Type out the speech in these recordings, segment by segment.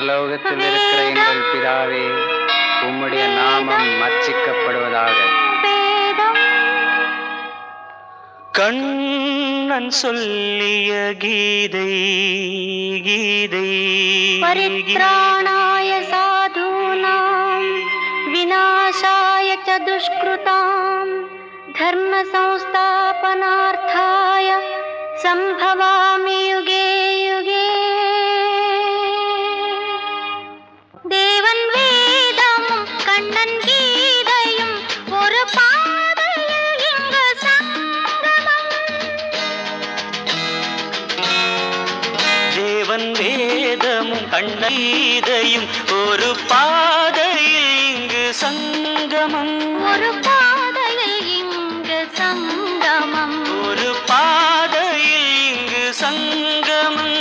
பரலோகத்தில் இருக்கிற எங்கள் பிதாவே, உம்முடைய நாமம் அர்ச்சிக்கப்படுவதாக. கண்ணன் சொல்லிய கீதை கீதை பரித்ராணாய சாதூனாம் விநாசாய ச துஷ்கிருதாம் தர்ம சம்ஸ்தாபனார்த்தாய சம்பவாமி யுகே யுகே. தேவன் வேதமும் கண்ணன் கீதையும் ஒரு பாதையில் இங்கு சங்கமம். தேவன் வேதமும் கண்ணன் கீதையும் ஒரு பாதையில் இங்கு சங்கமம். ஒரு பாதையில் இங்கு சங்கமம். ஒரு பாதையில் இங்கு சங்கமம்.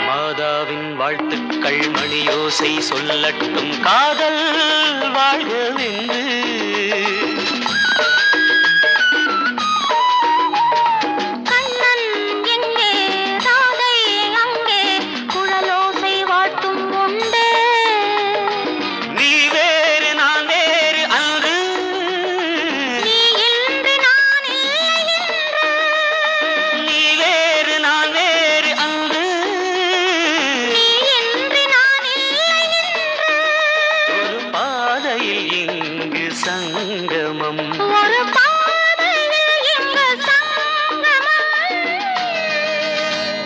மாதாவின் வாழ்த்துக்கள் மணியோசை சொல்லட்டும், காதல் வாழ்கவென்று. கண்ணன் எங்கே ராதை அங்கே குழலோசை வாட்டும் உண்டு. நீ வேறு நான் வேறு அன்று, நீ இன்று நான் இல்லை என்று. நீ வேறு நான் வேறு அன்று, நீ இன்று நான் இல்லை என்று. ஒரு பாதையில் இங்கு சங்கமம். ஒரு பாதையில் இங்கு சங்கமம்.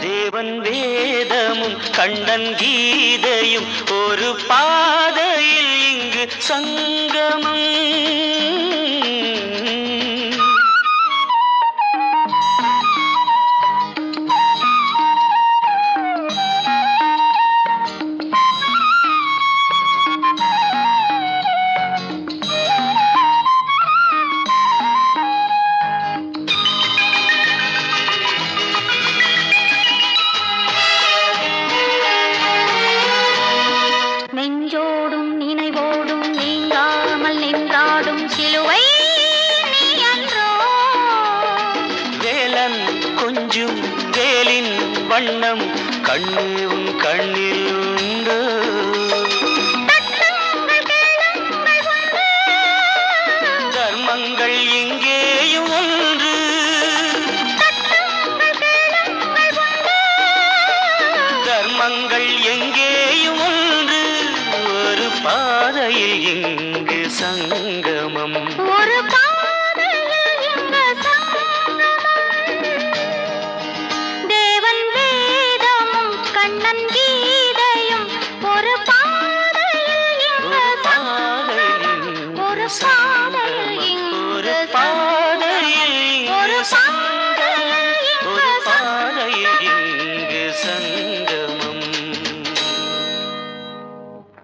தேவன் வேதமும் கண்ணன் கீதையும் ஒரு பாதையில் இங்கு சங்கமம். நெஞ்சோடும் நினைவோடும் நீங்காமல் நின்றாடும் சிலுவை நீ அன்றோ. வேலன் கொஞ்சும் வேலின் வண்ணம் கண்ணேவும் கண்ணில் உண்டு. தட்டுங்கள் கேளுங்கள் ஒன்று. தர்மங்கள் எங்கேயும் ஒன்று. தட்டுங்கள் கேளுங்கள் ஒன்று. தர்மங்கள் எங்கேயும் ஒன்று. ஒரு பாதையில் இங்கு சங்கமம்.